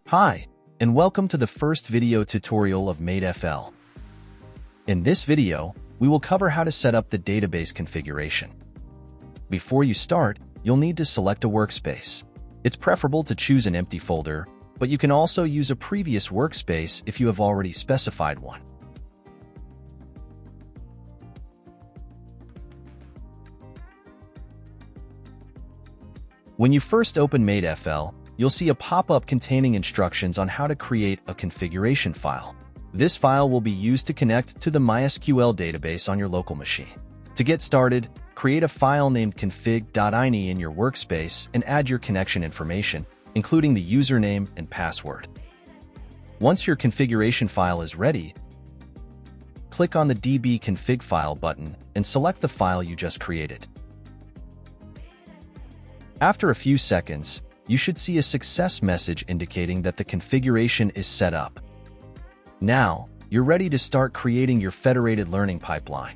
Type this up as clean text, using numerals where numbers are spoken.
Hi, and welcome to the first video tutorial of MEDfl. In this video, we will cover how to set up the database configuration. Before you start, you'll need to select a workspace. It's preferable to choose an empty folder, but you can also use a previous workspace if you have already specified one. When you first open MEDfl, you'll see a pop-up containing instructions on how to create a configuration file. This file will be used to connect to the MySQL database on your local machine. To get started, create a file named config.ini in your workspace and add your connection information, including the username and password. Once your configuration file is ready, click on the DB config file button and select the file you just created. After a few seconds, you should see a success message indicating that the configuration is set up. Now, you're ready to start creating your federated learning pipeline.